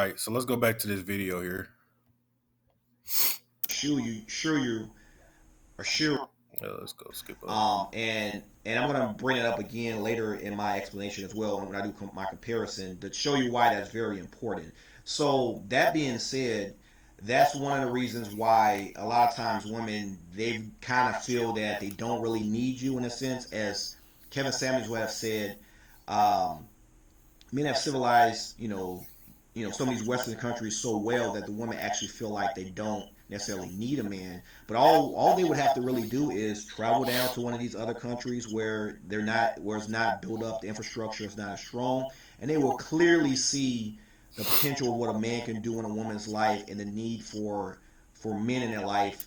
right, so let's go back to this video here. Sure you are sure. Let's go skip up. And I'm gonna bring it up again later in my explanation as well when I do my comparison to show you why that's very important. So that being said, that's one of the reasons why a lot of times women they kind of feel that they don't really need you in a sense, as Kevin Samuels would have said. Um, Men have civilized, some of these Western countries so well that the women actually feel like they don't necessarily need a man. But all they would have to really do is travel down to one of these other countries where where it's not built up, the infrastructure is not as strong, and they will clearly see the potential of what a man can do in a woman's life and the need for men in their life.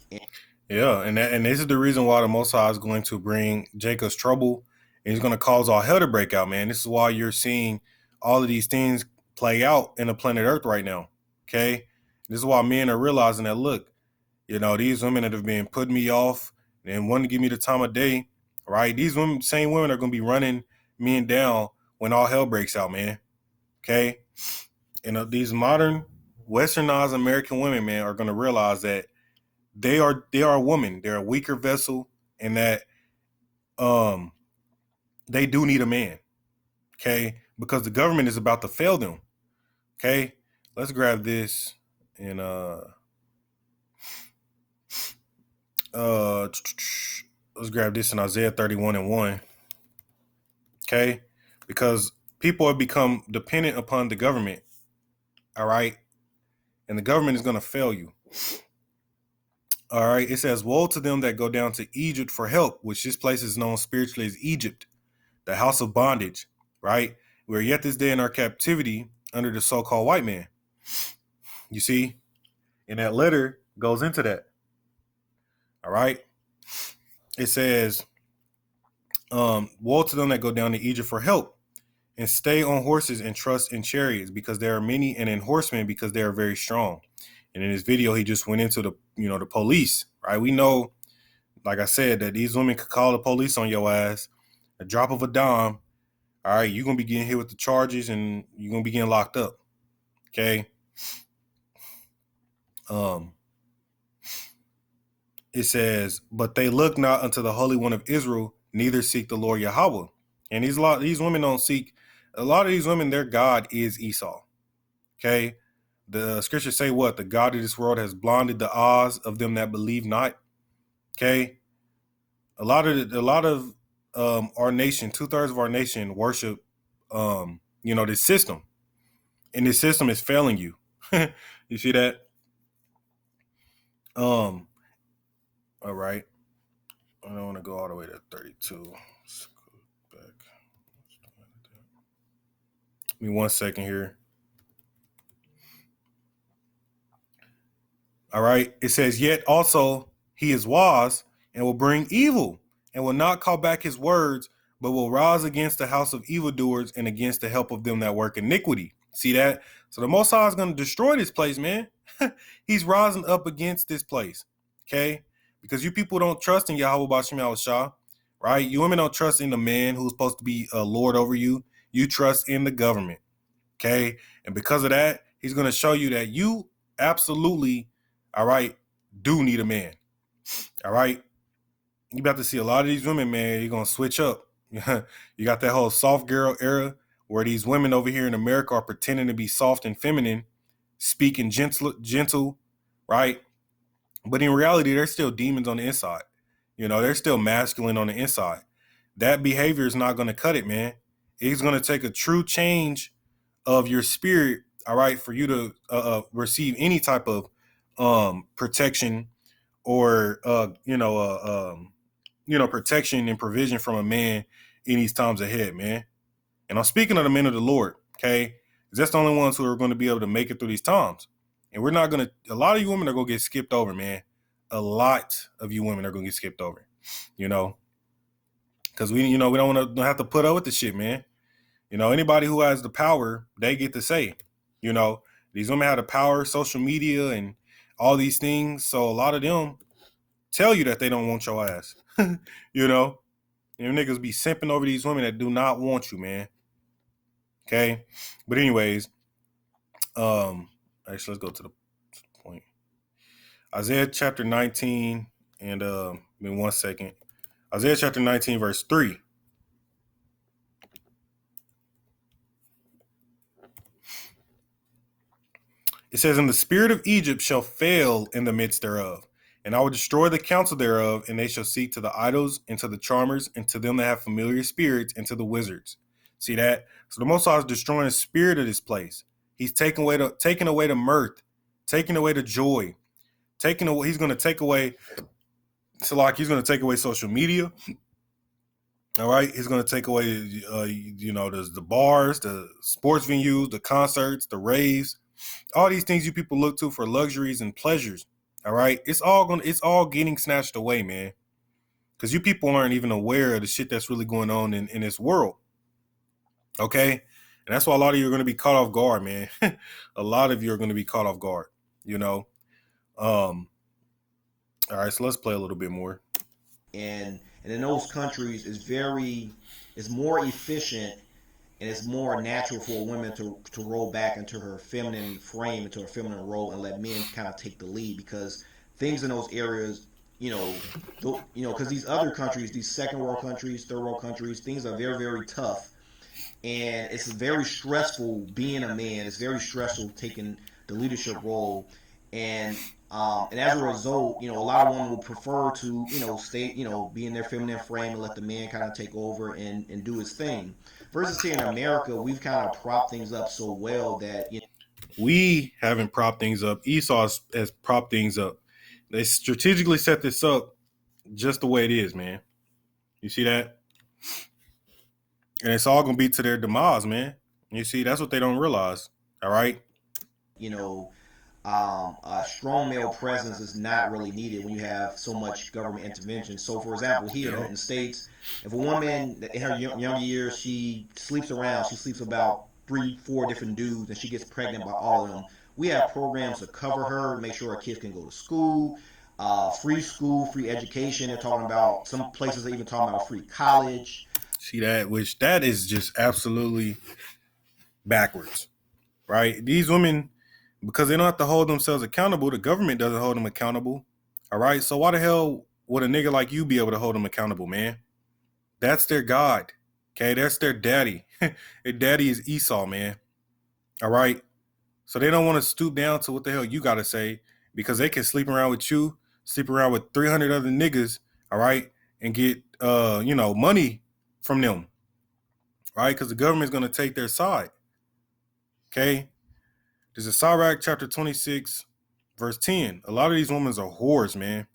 Yeah, and this is the reason why the Most High is going to bring Jacob's trouble, and he's going to cause all hell to break out, man. This is why you're seeing all of these things play out in the planet Earth right now. Okay, this is why men are realizing that. Look, these women that have been putting me off and wanting to give me the time of day, right? These same women are going to be running men down when all hell breaks out, man. Okay, these modern westernized American women, man, are going to realize that they are a woman. They're a weaker vessel, and that um they do need a man. Okay, because the government is about to fail them. Okay, let's grab this and uh let's grab this in Isaiah 31:1. Okay, because people have become dependent upon the government. All right, and the government is going to fail you. All right, it says, "Woe to them that go down to Egypt for help," which this place is known spiritually as Egypt, the house of bondage, right? We're yet this day in our captivity under the so-called white man. You see? And that letter goes into that. All right. It says, woe to them that go down to Egypt for help and stay on horses and trust in chariots because there are many, and in horsemen because they are very strong. And in this video, he just went into the police, right? We know, like I said, that these women could call the police on your ass, a drop of a dime. All right, you're gonna be getting hit with the charges, and you're gonna be getting locked up. Okay. Um, it says, "But they look not unto the Holy One of Israel, neither seek the Lord Yahweh." And these women don't seek. A lot of these women, their God is Esau. Okay, the scriptures say what? The God of this world has blinded the eyes of them that believe not. Okay, a lot of our nation, 2/3 of our nation, worship this system, and this system is failing you. You see that? Um, all right. I don't want to go all the way to 32. Let's go back. Give me 1 second here. All right. It says, "Yet also he is wise and will bring evil and will not call back his words, but will rise against the house of evildoers and against the help of them that work iniquity." See that? So the Most High is going to destroy this place, man. He's rising up against this place. Okay? Because you people don't trust in Yahweh Bashim Yahushua, right? You women don't trust in the man who's supposed to be a lord over you. You trust in the government. Okay? And because of that, he's going to show you that you absolutely, all right, do need a man. All right? You about to see a lot of these women, man. You're going to switch up. You got that whole soft girl era where these women over here in America are pretending to be soft and feminine, speaking gentle, right? But in reality, they're still demons on the inside. They're still masculine on the inside. That behavior is not going to cut it, man. It's going to take a true change of your spirit, all right, for you to receive any type of protection or protection and provision from a man in these times ahead, man. And I'm speaking of the men of the Lord, okay? That's the only ones who are going to be able to make it through these times. And we're not going to, a lot of you women are going to get skipped over, man. A lot of you women are going to get skipped over, because we don't want to have to put up with the shit, man. Anybody who has the power, they get to say, these women have the power, social media and all these things. So a lot of them tell you that they don't want your ass, And niggas be simping over these women that do not want you, man. Okay. But anyways, Actually, let's go to the point. Isaiah chapter 19, and give me 1 second. Isaiah chapter 19, verse 3. It says, "And the spirit of Egypt shall fail in the midst thereof, and I will destroy the counsel thereof, and they shall seek to the idols, and to the charmers, and to them that have familiar spirits, and to the wizards." See that? So the Most High is destroying the spirit of this place. He's taking away the mirth, taking away the joy, taking away. He's going to take away. So like he's going to take away social media. All right, he's going to take away, the bars, the sports venues, the concerts, the raves, all these things you people look to for luxuries and pleasures. All right, it's all getting snatched away, man. Because you people aren't even aware of the shit that's really going on in this world. Okay, and that's why a lot of you are going to be caught off guard, man. A lot of you are going to be caught off guard. You know. All right, so let's play a little bit more. And in those countries is more efficient, and it's more natural for a woman to roll back into her feminine frame, into her feminine role, and let men kind of take the lead, because things in those areas, because these other countries, these second world countries, third world countries, things are very, very tough, and it's very stressful being a man. It's very stressful taking the leadership role, and and as a result, a lot of women will prefer to, stay, be in their feminine frame and let the man kind of take over and do his thing. Versus here in America, we've kind of propped things up so well that We haven't propped things up. Esau has propped things up. They strategically set this up just the way it is, man. You see that? And it's all gonna be to their demise, man. You see, that's what they don't realize. All right. you know a strong male presence is not really needed when you have so much government intervention. So, for example, here Yep. in the States, if a woman in her younger years, she sleeps around, she sleeps about three, four different dudes, and she gets pregnant by all of them. We have programs to cover her, to make sure her kids can go to school, free education. They're talking about, some places are even talking about free college. See that? Which that is just absolutely backwards, right? These women, because they don't have to hold themselves accountable, the government doesn't hold them accountable. All right. So why the hell would a nigga like you be able to hold them accountable, man? That's their God. Okay, that's their daddy. Their daddy is Esau, man. All right. So they don't want to stoop down to what the hell you got to say, because they can sleep around with you, sleep around with 300 other niggas, all right, and get money from them, right? Because the government's gonna take their side. Okay. There's a Sirach chapter 26, verse 10. A lot of these women are whores, man.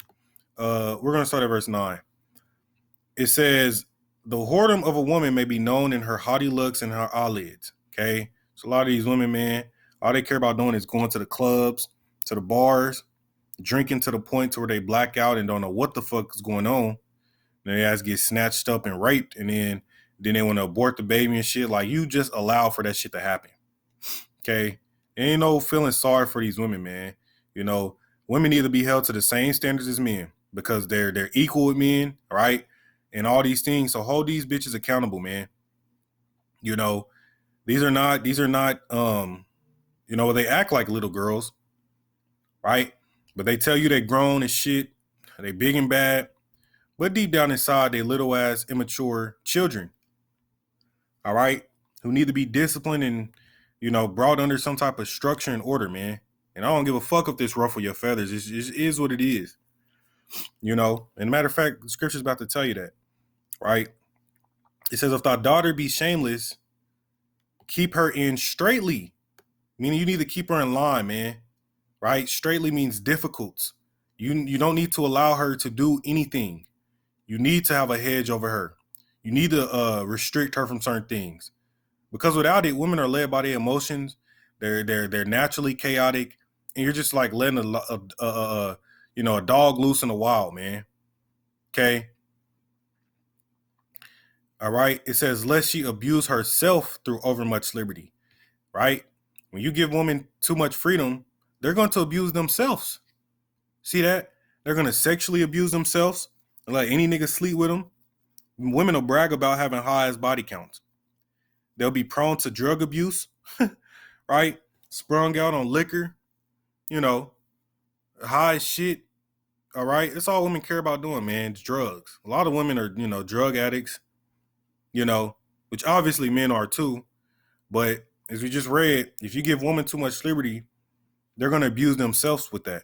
We're gonna start at verse 9. It says, "The whoredom of a woman may be known in her haughty looks and her eyelids." Okay. So a lot of these women, man, all they care about doing is going to the clubs, to the bars, drinking to the point to where they black out and don't know what the fuck is going on. And their ass get snatched up and raped, and then they want to abort the baby and shit. Like, you just allow for that shit to happen. Okay. Ain't no feeling sorry for these women, man. You know, women need to be held to the same standards as men, because they're equal with men, right? And all these things. So hold these bitches accountable, man. You know, these are not they act like little girls, right? But they tell you they grown and shit, they big and bad, but deep down inside they little ass immature children, all right, who need to be disciplined and brought under some type of structure and order, man. And I don't give a fuck if this ruffle your feathers. It is what it is, And matter of fact, the scripture's about to tell you that, right? It says, "If thy daughter be shameless, keep her in straightly." Meaning you need to keep her in line, man. Right? Straightly means difficult. You don't need to allow her to do anything. You need to have a hedge over her. You need to restrict her from certain things, because without it, women are led by their emotions. They're naturally chaotic, and you're just like letting a dog loose in the wild, man. Okay. All right. It says, "Lest she abuse herself through overmuch liberty." Right? When you give women too much freedom, they're going to abuse themselves. See that? They're going to sexually abuse themselves and let any nigga sleep with them. Women will brag about having high ass body counts. They'll be prone to drug abuse, right? sprung out on liquor, you know, high as shit. All right. That's all women care about doing, man. It's drugs. A lot of women are, drug addicts, which obviously men are too. But as we just read, if you give women too much liberty, they're going to abuse themselves with that.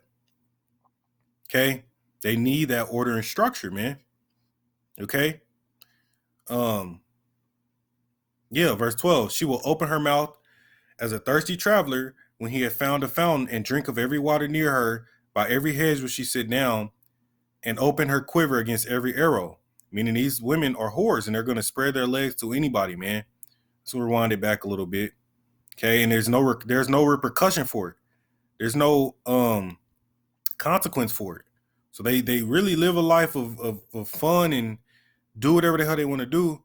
Okay. They need that order and structure, man. Okay. Um, yeah, verse 12. She will open her mouth as a thirsty traveler when he had found a fountain and drink of every water near her. By every hedge will she sit down and open her quiver against every arrow. Meaning these women are whores and they're going to spread their legs to anybody, man. So rewind it back a little bit. Okay. And there's no repercussion for it. There's no consequence for it. So they really live a life of fun and do whatever the hell they want to do.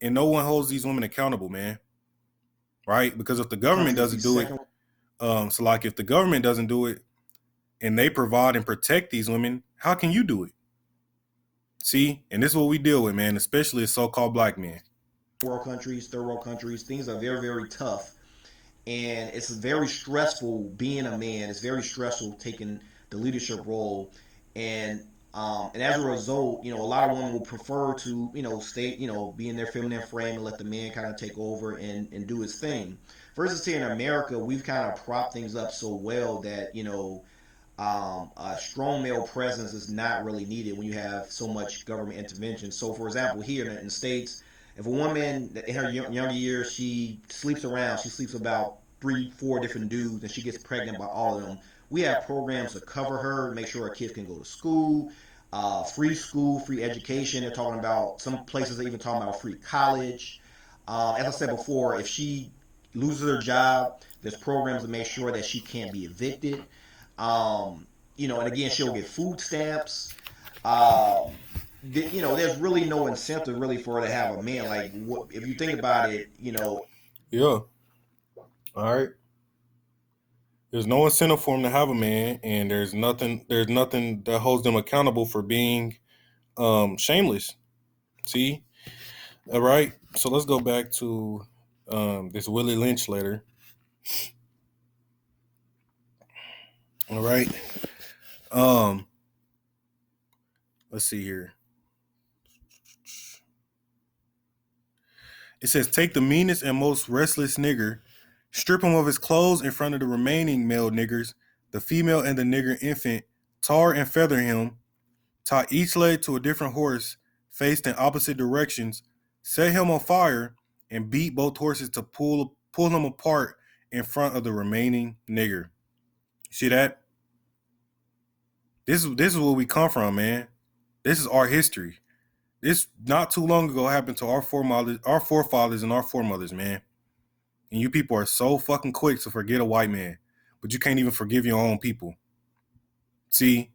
And no one holds these women accountable, man. Right? Because if the government doesn't do it, so like if the government doesn't do it and they provide and protect these women, how can you do it? See? And this is what we deal with, man, especially as so-called black men. World countries, third world countries, things are very, very tough. And it's very stressful being a man. It's very stressful taking the leadership role. And as a result, a lot of women will prefer to, stay, be in their feminine frame and let the man kind of take over and do his thing. Versus here in America, we've kind of propped things up so well that, a strong male presence is not really needed when you have so much government intervention. So, for example, here in the States, if a woman in her younger years, she sleeps around, she sleeps about 3, 4 different dudes, and she gets pregnant by all of them. We have programs to cover her, make sure her kids can go to school, free education. They're talking about some places are even talking about free college. As I said before, if she loses her job, there's programs to make sure that she can't be evicted. And again, she'll get food stamps. There's really no incentive really for her to have a man. Like, if you think about it. Yeah. All right. There's no incentive for them to have a man, and there's nothing that holds them accountable for being shameless. See? All right. So let's go back to this Willie Lynch letter. All right. Um, let's see here. It says, take the meanest and most restless nigger, strip him of his clothes in front of the remaining male niggers, the female and the nigger infant, tar and feather him, tie each leg to a different horse, faced in opposite directions, set him on fire, and beat both horses to pull him apart in front of the remaining nigger. See that? This is where we come from, man. This is our history. This not too long ago happened to our forefathers and our foremothers, man. And you people are so fucking quick to forget a white man, but you can't even forgive your own people. See,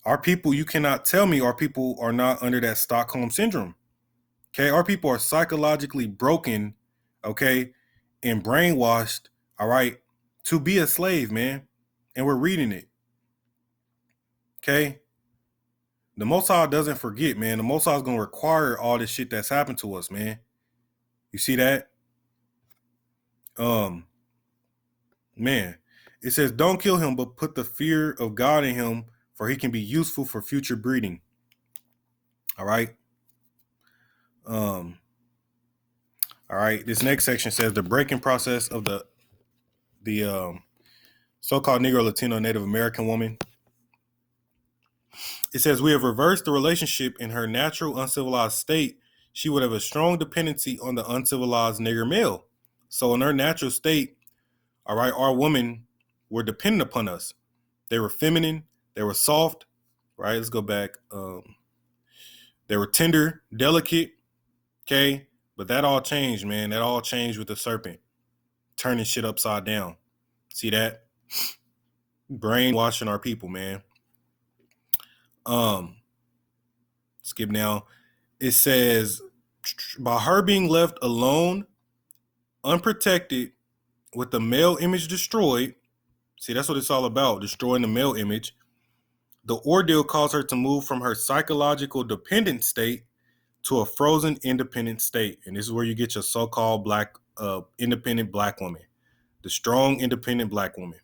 our people, you cannot tell me our people are not under that Stockholm syndrome. Okay, our people are psychologically broken, okay, and brainwashed, all right, to be a slave, man. And we're reading it. Okay? The Most High doesn't forget, man. The Most High is going to require all this shit that's happened to us, man. You see that? Man, it says, don't kill him, but put the fear of God in him, for he can be useful for future breeding. All right. All right. This next section says the breaking process of the so-called Negro, Latino, Native American woman. It says we have reversed the relationship in her natural uncivilized state. She would have a strong dependency on the uncivilized nigger male. So in her natural state, all right, our women were dependent upon us. They were feminine. They were soft. Right. Let's go back. They were tender, delicate. Okay. But that all changed, man. That all changed with the serpent turning shit upside down. See that? Brainwashing our people, man. Skip now. It says, by her being left alone, unprotected, with the male image destroyed. See, that's what it's all about, destroying the male image. The ordeal caused her to move from her psychological dependent state to a frozen independent state. And this is where you get your so-called black, independent black woman. the strong, independent black woman.